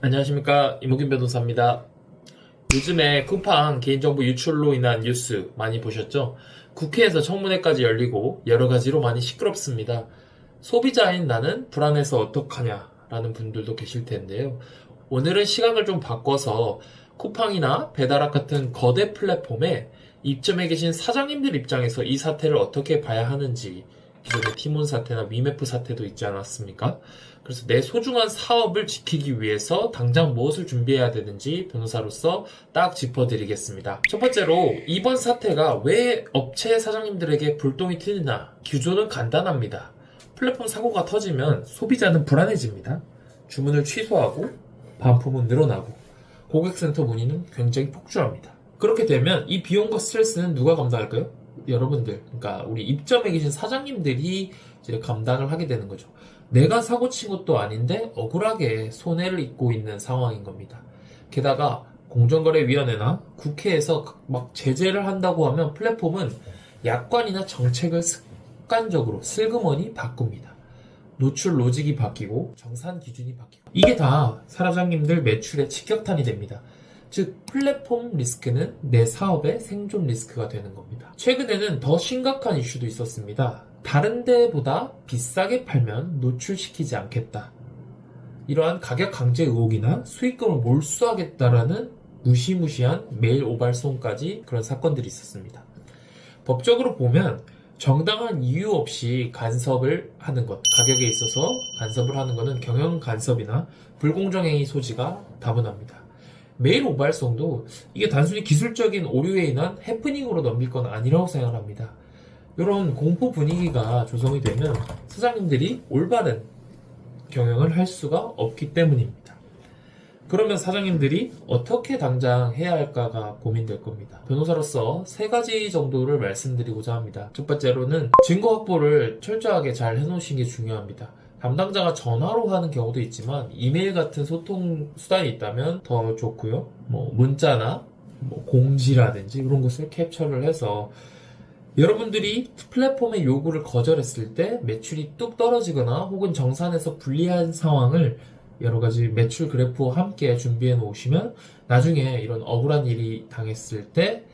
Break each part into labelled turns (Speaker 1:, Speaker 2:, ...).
Speaker 1: 안녕하십니까, 이무균 변호사입니다. 요즘에 쿠팡 개인정보 유출로 인한 뉴스 많이 보셨죠? 국회에서 청문회까지 열리고 여러 가지로 많이 시끄럽습니다. 소비자인 나는 불안해서 어떡하냐라는 분들도 계실 텐데요. 오늘은 시각을 좀 바꿔서 쿠팡이나 배달앱 같은 거대 플랫폼에 입점해 계신 사장님들 입장에서 이 사태를 어떻게 봐야 하는지, 기존의 티몬 사태나 위메프 사태도 있지 않았습니까? 그래서 내 소중한 사업을 지키기 위해서 당장 무엇을 준비해야 되는지 변호사로서 딱 짚어드리겠습니다. 첫 번째로 이번 사태가 왜 업체 사장님들에게 불똥이 튀느냐? 규조는 간단합니다. 플랫폼 사고가 터지면 소비자는 불안해집니다. 주문을 취소하고 반품은 늘어나고 고객센터 문의는 굉장히 폭주합니다. 그렇게 되면 이 비용과 스트레스는 누가 감당할까요? 여러분들, 그러니까 우리 입점해 계신 사장님들이 이제 감당을 하게 되는 거죠. 내가 사고 친 것도 아닌데 억울하게 손해를 입고 있는 상황인 겁니다. 게다가 공정거래위원회나 국회에서 막 제재를 한다고 하면 플랫폼은 약관이나 정책을 습관적으로 슬그머니 바꿉니다. 노출 로직이 바뀌고 정산 기준이 바뀌고 이게 다 사장님들 매출에 직격탄이 됩니다. 즉 플랫폼 리스크는 내 사업의 생존 리스크가 되는 겁니다. 최근에는 더 심각한 이슈도 있었습니다. 다른 데보다 비싸게 팔면 노출시키지 않겠다. 이러한 가격 강제 의혹이나 수익금을 몰수하겠다라는 무시무시한 메일 오발송까지 그런 사건들이 있었습니다. 법적으로 보면 정당한 이유 없이 간섭을 하는 것, 가격에 있어서 간섭을 하는 것은 경영 간섭이나 불공정행위 소지가 다분합니다. 메일 오발송도 이게 단순히 기술적인 오류에 인한 해프닝으로 넘길 건 아니라고 생각합니다. 이런 공포 분위기가 조성이 되면 사장님들이 올바른 경영을 할 수가 없기 때문입니다. 그러면 사장님들이 어떻게 당장 해야 할까가 고민될 겁니다. 변호사로서 세 가지 정도를 말씀드리고자 합니다. 첫 번째로는 증거 확보를 철저하게 잘 해놓으시는 게 중요합니다. 담당자가 전화로 하는 경우도 있지만 이메일 같은 소통 수단이 있다면 더 좋고요. 문자나 공지라든지 이런 것을 캡처를 해서 여러분들이 플랫폼의 요구를 거절했을 때 매출이 뚝 떨어지거나 혹은 정산에서 불리한 상황을 여러 가지 매출 그래프와 함께 준비해 놓으시면 나중에 이런 억울한 일이 당했을 때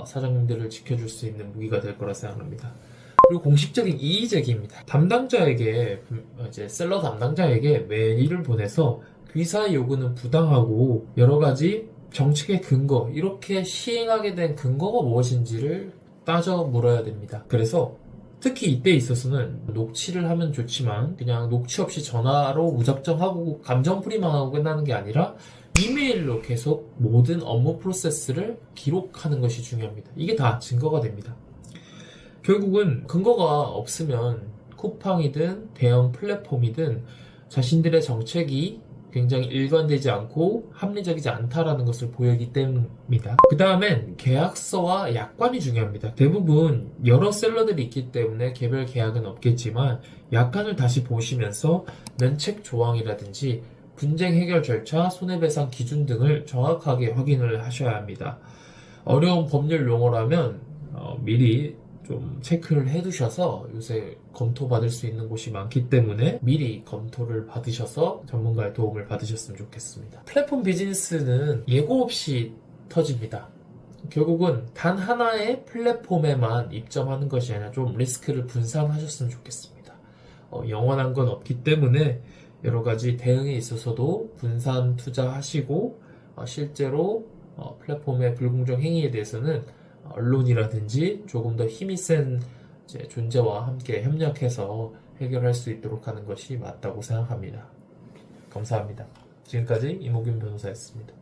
Speaker 1: 사장님들을 지켜줄 수 있는 무기가 될 거라 생각합니다. 그리고 공식적인 이의 제기입니다. 담당자에게, 이제 셀러 담당자에게 메일을 보내서 귀사의 요구는 부당하고 여러 가지 정책의 근거, 이렇게 시행하게 된 근거가 무엇인지를 따져 물어야 됩니다. 그래서 특히 이때 있어서는 녹취를 하면 좋지만 그냥 녹취 없이 전화로 무작정 하고 감정풀이만 하고 끝나는 게 아니라 이메일로 계속 모든 업무 프로세스를 기록하는 것이 중요합니다. 이게 다 증거가 됩니다. 결국은 근거가 없으면 쿠팡이든 대형 플랫폼이든 자신들의 정책이 굉장히 일관되지 않고 합리적이지 않다라는 것을 보이기 때문입니다. 그 다음엔 계약서와 약관이 중요합니다. 대부분 여러 셀러들이 있기 때문에 개별 계약은 없겠지만 약관을 다시 보시면서 면책 조항이라든지 분쟁 해결 절차, 손해배상 기준 등을 정확하게 확인을 하셔야 합니다. 어려운 법률 용어라면 미리 좀 체크를 해두셔서 요새 검토받을 수 있는 곳이 많기 때문에 미리 검토를 받으셔서 전문가의 도움을 받으셨으면 좋겠습니다. 플랫폼 비즈니스는 예고 없이 터집니다. 결국은 단 하나의 플랫폼에만 입점하는 것이 아니라 좀 리스크를 분산하셨으면 좋겠습니다. 영원한 건 없기 때문에 여러 가지 대응에 있어서도 분산 투자하시고 실제로 플랫폼의 불공정 행위에 대해서는 언론이라든지 조금 더 힘이 센 존재와 함께 협력해서 해결할 수 있도록 하는 것이 맞다고 생각합니다. 감사합니다. 지금까지 이무균 변호사였습니다.